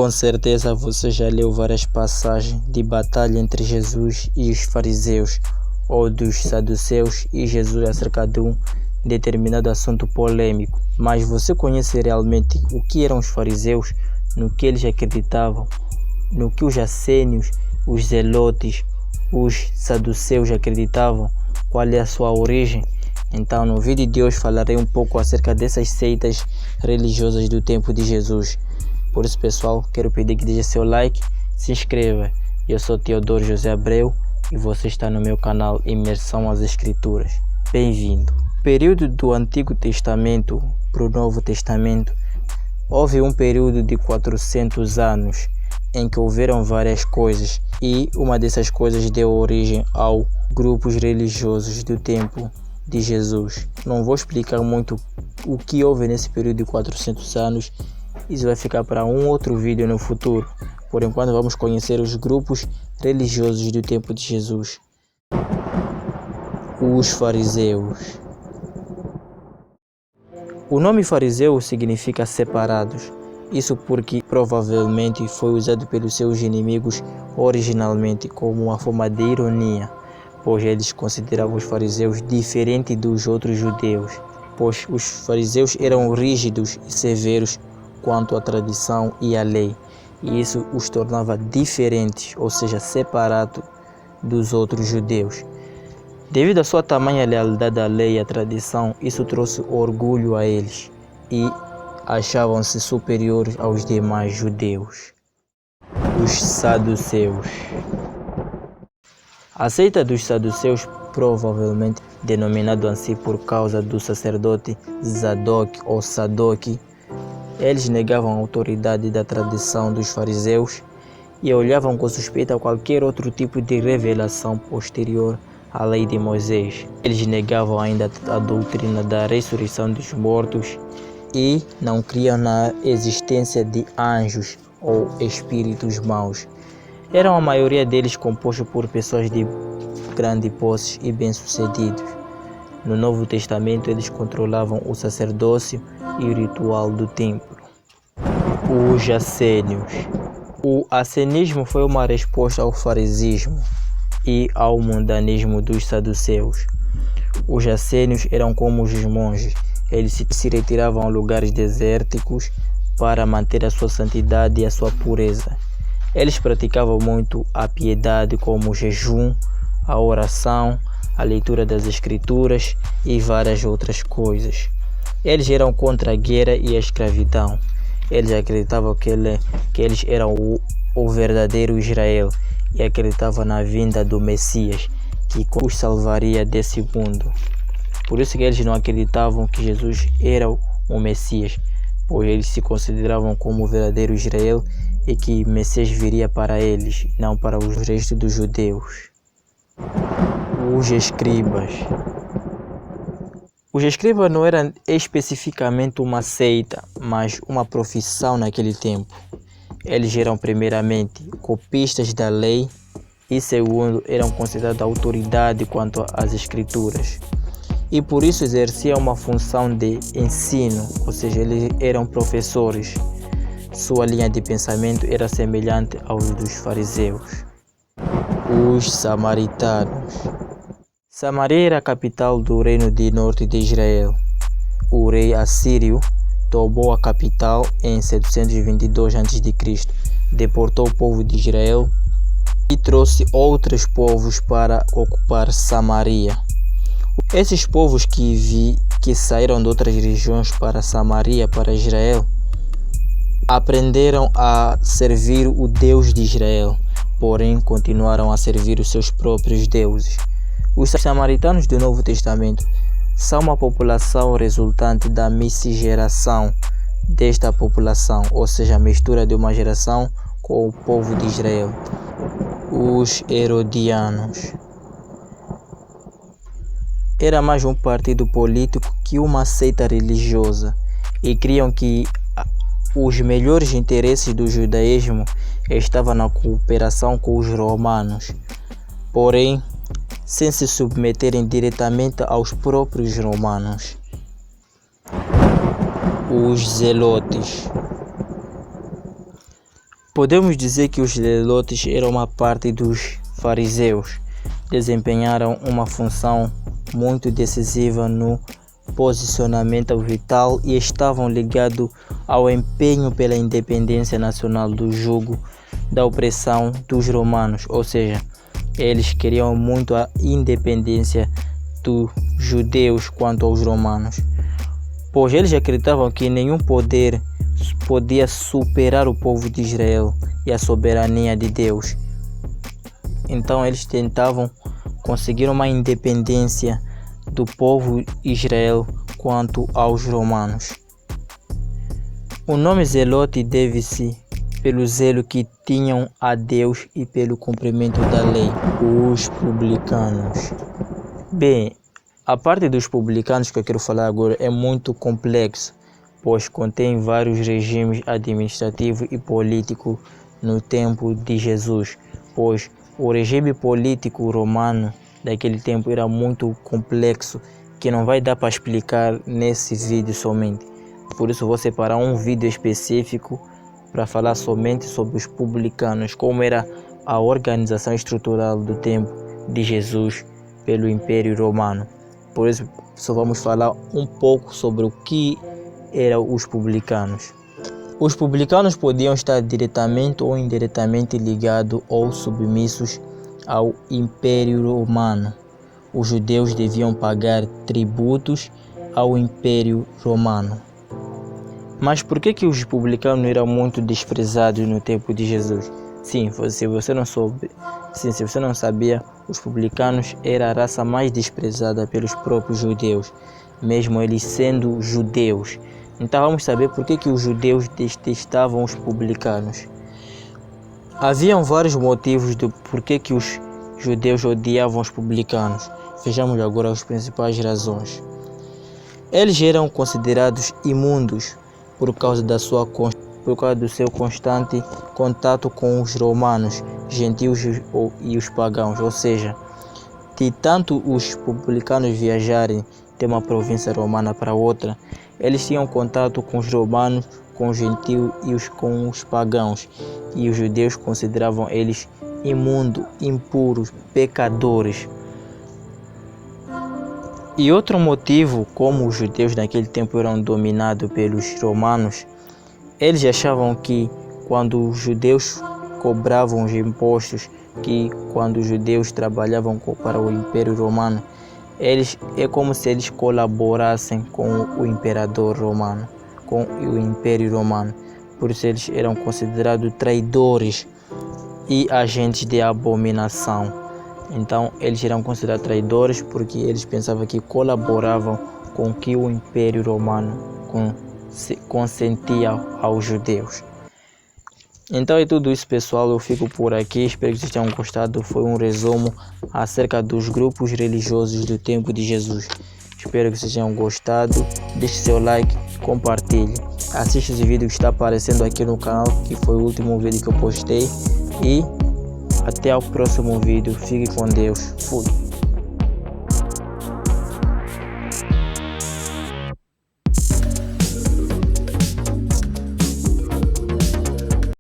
Com certeza você já leu várias passagens de batalha entre Jesus e os fariseus, ou dos saduceus e Jesus acerca de um determinado assunto polêmico. Mas você conhece realmente o que eram os fariseus, no que eles acreditavam, no que os essênios, os zelotes, os saduceus acreditavam, qual é a sua origem? Então no vídeo de hoje falarei um pouco acerca dessas seitas religiosas do tempo de Jesus. Por isso, pessoal, quero pedir que deixe seu like, se inscreva. Eu sou Teodoro José Abreu e você está no meu canal Imersão às Escrituras. Bem-vindo! No período do Antigo Testamento para o Novo Testamento, houve um período de 400 anos em que houveram várias coisas e uma dessas coisas deu origem aos grupos religiosos do tempo de Jesus. Não vou explicar muito o que houve nesse período de 400 anos. Isso vai ficar para um outro vídeo no futuro. Por enquanto vamos conhecer os grupos religiosos do tempo de Jesus. Os fariseus. O nome fariseu significa separados. Isso porque provavelmente foi usado pelos seus inimigos originalmente como uma forma de ironia, pois eles consideravam os fariseus diferentes dos outros judeus, pois os fariseus eram rígidos e severos quanto à tradição e à lei, e isso os tornava diferentes, ou seja, separados dos outros judeus. Devido à sua tamanha lealdade à lei e à tradição, isso trouxe orgulho a eles e achavam-se superiores aos demais judeus. Os saduceus. A seita dos saduceus, provavelmente denominado assim por causa do sacerdote Zadok ou Sadoc, eles negavam a autoridade da tradição dos fariseus e olhavam com suspeita a qualquer outro tipo de revelação posterior à lei de Moisés. Eles negavam ainda a doutrina da ressurreição dos mortos e não criam na existência de anjos ou espíritos maus. Eram a maioria deles compostos por pessoas de grande posse e bem-sucedidos. No Novo Testamento eles controlavam o sacerdócio e o ritual do templo. Os essênios. O ascenismo foi uma resposta ao farisismo e ao mundanismo dos saduceus. Os essênios eram como os monges. Eles se retiravam a lugares desérticos para manter a sua santidade e a sua pureza. Eles praticavam muito a piedade, como o jejum, a oração, a leitura das escrituras e várias outras coisas. Eles eram contra a guerra e a escravidão. Eles acreditavam que eles eram o verdadeiro Israel e acreditavam na vinda do Messias, que os salvaria desse mundo. Por isso que eles não acreditavam que Jesus era o Messias, pois eles se consideravam como o verdadeiro Israel e que o Messias viria para eles, não para os restos dos judeus. Os escribas. Os escribas não eram especificamente uma seita, mas uma profissão naquele tempo. Eles eram primeiramente copistas da lei e segundo eram considerados autoridade quanto às escrituras. E por isso exerciam uma função de ensino, ou seja, eles eram professores. Sua linha de pensamento era semelhante aos dos fariseus. Os samaritanos. Samaria era a capital do reino de norte de Israel. O rei assírio tomou a capital em 722 a.C., deportou o povo de Israel e trouxe outros povos para ocupar Samaria. Esses povos que saíram de outras regiões para Samaria, para Israel, aprenderam a servir o Deus de Israel, porém continuaram a servir os seus próprios deuses. Os samaritanos do Novo Testamento são uma população resultante da miscigenação desta população, ou seja, a mistura de uma geração com o povo de Israel. Os herodianos. Era mais um partido político que uma seita religiosa e criam que os melhores interesses do judaísmo estavam na cooperação com os romanos, porém sem se submeterem diretamente aos próprios romanos. Os zelotes. Podemos dizer que os zelotes eram uma parte dos fariseus, desempenharam uma função muito decisiva no posicionamento vital e estavam ligados ao empenho pela independência nacional do jugo da opressão dos romanos, ou seja, eles queriam muito a independência dos judeus quanto aos romanos, pois eles acreditavam que nenhum poder podia superar o povo de Israel e a soberania de Deus. Então eles tentavam conseguir uma independência do povo de Israel quanto aos romanos. O nome zelote deve-se pelo zelo que tinham a Deus e pelo cumprimento da lei. Os publicanos. Bem, a parte dos publicanos que eu quero falar agora é muito complexo, pois contém vários regimes administrativo e político no tempo de Jesus, pois o regime político romano daquele tempo era muito complexo, que não vai dar para explicar nesse vídeo somente. Por isso vou separar um vídeo específico para falar somente sobre os publicanos, como era a organização estrutural do tempo de Jesus pelo Império Romano. Por isso só vamos falar um pouco sobre o que eram os publicanos. Os publicanos podiam estar diretamente ou indiretamente ligados ou submissos ao Império Romano. Os judeus deviam pagar tributos ao Império Romano. Mas por que os publicanos eram muito desprezados no tempo de Jesus? Sim, se você não sabia, os publicanos eram a raça mais desprezada pelos próprios judeus, mesmo eles sendo judeus. Então vamos saber por que os judeus detestavam os publicanos. Haviam vários motivos do porquê que os judeus odiavam os publicanos. Vejamos agora as principais razões. Eles eram considerados imundos por causa do seu constante contato com os romanos, gentios e os pagãos, ou seja, de tanto os publicanos viajarem de uma província romana para outra, eles tinham contato com os romanos, com os gentios e com os pagãos, e os judeus consideravam eles imundos, impuros, pecadores. E outro motivo, como os judeus naquele tempo eram dominados pelos romanos, eles achavam que quando os judeus cobravam os impostos, que quando os judeus trabalhavam para o Império Romano, é como se eles colaborassem com o imperador romano, com o Império Romano. Por isso eles eram considerados traidores e agentes de abominação. Então eles eram considerados traidores porque eles pensavam que colaboravam com o que o Império Romano consentia aos judeus. Então é tudo isso, pessoal, eu fico por aqui, espero que vocês tenham gostado. Foi um resumo acerca dos grupos religiosos do tempo de Jesus. Espero que vocês tenham gostado, deixe seu like, compartilhe, assista esse vídeo que está aparecendo aqui no canal, que foi o último vídeo que eu postei, e até o próximo vídeo. Fique com Deus. Fui.